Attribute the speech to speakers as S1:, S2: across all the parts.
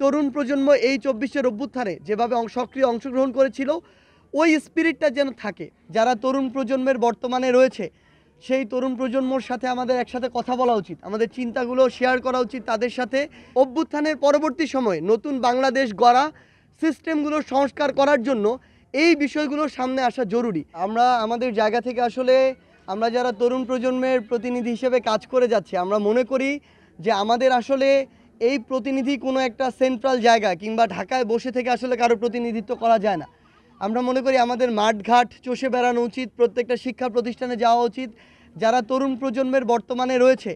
S1: তরুণ প্রজন্ম এই ২৪শের অভ্যুত্থানে যেভাবে সক্রিয় অংশগ্রহণ করেছিল, ওই স্পিরিটটা যেন থাকে। যারা তরুণ প্রজন্মের বর্তমানে রয়েছে, সেই তরুণ প্রজন্মর সাথে আমাদের একসাথে কথা বলা উচিত, আমাদের চিন্তাগুলো শেয়ার করা উচিত তাদের সাথে। অভ্যুত্থানের পরবর্তী সময়ে নতুন বাংলাদেশ গড়া, সিস্টেমগুলো সংস্কার করার জন্য এই বিষয়গুলোর সামনে আসা জরুরি। আমরা আমাদের জায়গা থেকে আসলে আমরা যারা তরুণ প্রজন্মের প্রতিনিধি হিসেবে কাজ করে যাচ্ছি, আমরা মনে করি যে আমাদের আসলে এই প্রতিনিধি কোনো একটা সেন্ট্রাল জায়গা কিংবা ঢাকায় বসে থেকে আসলে কারো প্রতিনিধিত্ব করা যায় না। আমরা মনে করি আমাদের মাঠঘাট চষে বেড়ানো উচিত, প্রত্যেকটা শিক্ষা প্রতিষ্ঠানে যাওয়া উচিত। যারা তরুণ প্রজন্মের বর্তমানে রয়েছে,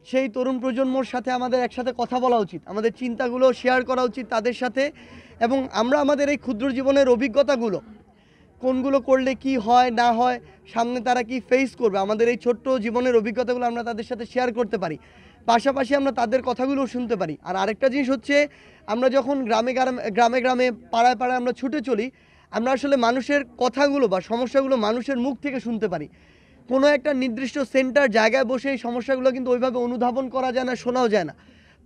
S1: সেই তরুণ প্রজন্মর সাথে আমাদের একসাথে কথা বলা উচিত, আমাদের চিন্তাগুলো শেয়ার করা উচিত তাদের সাথে। এবং আমরা আমাদের এই ক্ষুদ্র জীবনের অভিজ্ঞতাগুলো, কোনগুলো করলে কি হয় না হয়, সামনে তারা কি ফেস করবে, আমাদের এই ছোট্ট জীবনের অভিজ্ঞতাগুলো আমরা তাদের সাথে শেয়ার করতে পারি। পাশাপাশি আমরা তাদের কথাগুলো শুনতে পারি। আর আরেকটা জিনিস হচ্ছে, আমরা যখন গ্রামে গ্রামে পাড়ায় পাড়ায় আমরা ছুটে চলি, আমরা আসলে মানুষের কথাগুলো বা সমস্যাগুলো মানুষের মুখ থেকে শুনতে পারি। কোনো একটা নির্দিষ্ট সেন্টার জায়গায় বসে এই সমস্যাগুলো কিন্তু ওইভাবে অনুধাবন করা যায় না, শোনাও যায় না।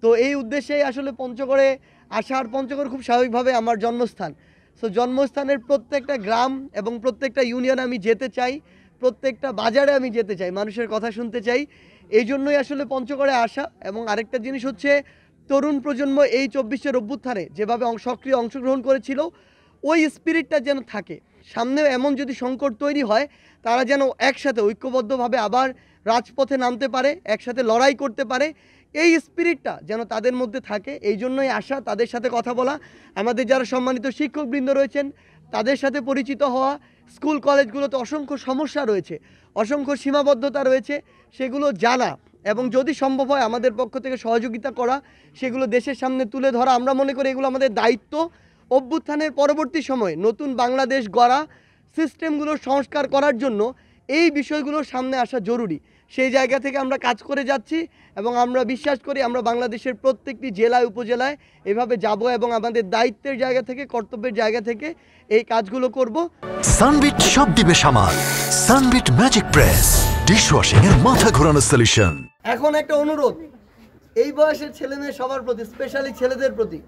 S1: তো এই উদ্দেশ্যেই আসলে পঞ্চগড়ে আসা। আর পঞ্চগড় খুব স্বাভাবিকভাবে আমার জন্মস্থান। সো জন্মস্থানের প্রত্যেকটা গ্রাম এবং প্রত্যেকটা ইউনিয়নে আমি যেতে চাই, প্রত্যেকটা বাজারে আমি যেতে চাই, মানুষের কথা শুনতে চাই। এই জন্যই আসলে পঞ্চগড়ে আসা। এবং আরেকটা জিনিস হচ্ছে, তরুণ প্রজন্ম এই ২৪শের অভ্যুত্থানে যেভাবে সক্রিয় অংশগ্রহণ করেছিল, ওই স্পিরিটটা যেন থাকে। সামনেও এমন যদি সংকট তৈরি হয়, তারা যেন একসাথে ঐক্যবদ্ধভাবে আবার রাজপথে নামতে পারে, একসাথে লড়াই করতে পারে। এই স্পিরিটটা যেন তাদের মধ্যে থাকে, এই জন্যই আসা, তাদের সাথে কথা বলা, আমাদের যারা সম্মানিত শিক্ষকবৃন্দ রয়েছেন তাদের সাথে পরিচিত হওয়া। স্কুল কলেজগুলোতে অসংখ্য সমস্যা রয়েছে, অসংখ্য সীমাবদ্ধতা রয়েছে, সেগুলো জানা এবং যদি সম্ভব হয় আমাদের পক্ষ থেকে সহযোগিতা করা, সেগুলো দেশের সামনে তুলে ধরা। আমরা মনে করি এগুলো আমাদের দায়িত্ব। অভ্যুত্থানের পরবর্তী সময়ে নতুন বাংলাদেশ গড়া, সিস্টেমগুলো সংস্কার করার জন্য এই বিষয়গুলোর সামনে আসা জরুরি। সেই জায়গা থেকে আমরা কাজ করে যাচ্ছি এবং আমরা বিশ্বাস করি আমরা বাংলাদেশের প্রত্যেকটি জেলায় উপজেলায় এভাবে যাব এবং আমাদের দায়িত্বের জায়গা থেকে, কর্তব্যের জায়গা থেকে এই কাজগুলো করব।
S2: সানবিট সব দিবে সামাল। সানবিট ম্যাজিক প্রেস ডিশওয়াশিং এর মাথা ঘোরানো সলিউশন।
S1: এখন একটা অনুরোধ এই বয়সের ছেলে মেয়ে সবার প্রতি, স্পেশালি ছেলেদের প্রতি।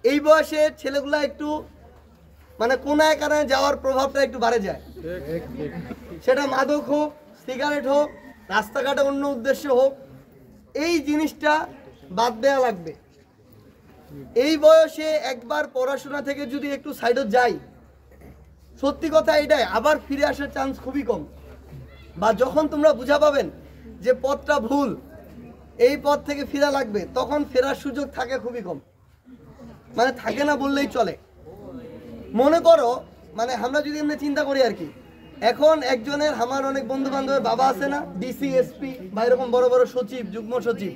S1: এই বয়সের ছেলেগুলা একটু মানে কোনায় কানায় যাওয়ার প্রভাবটা একটু বাড়ে যায়। সেটা মাদক হোক, সিগারেট হোক, রাস্তাঘাটে অন্য উদ্দেশ্য হোক, এই জিনিসটা বাদ দেওয়া লাগবে। এই বয়সে একবার পড়াশোনা থেকে যদি একটু সাইডে যাই, সত্যি কথা এটাই, আবার ফিরে আসার চান্স খুবই কম। বা যখন তোমরা বুঝা পাবেন যে পথটা ভুল, এই পথ থেকে ফেরা লাগবে, তখন ফেরার সুযোগ থাকে খুবই কম, মানে থাকে না বললেই চলে। মনে করো মানে আমরা যদি এমনি চিন্তা করি আর কি, এখন একজনের আমার অনেক বন্ধু বান্ধবের বাবা আছে না, ডিসি, এসপি বা এরকম বড় বড় সচিব, যুগ্ম সচিব,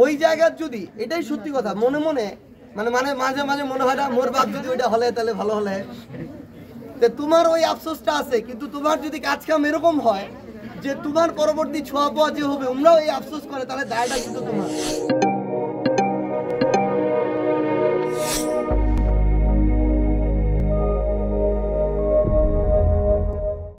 S1: ওই জায়গার যদি, এটাই সত্যি কথা, মনে মনে মানে মানে মাঝে মাঝে মনে হয় না মোর বাপ যদি ওইটা হলে তাহলে ভালো হলে। তোমার ওই আফসোসটা আছে, কিন্তু তোমার যদি কাজ কাম এরকম হয় যে তোমার পরবর্তী ছোঁয়া পাওয়া যে হবে, তোমরাও এই আফসোস করে, তাহলে দায়টা কিন্তু তোমার।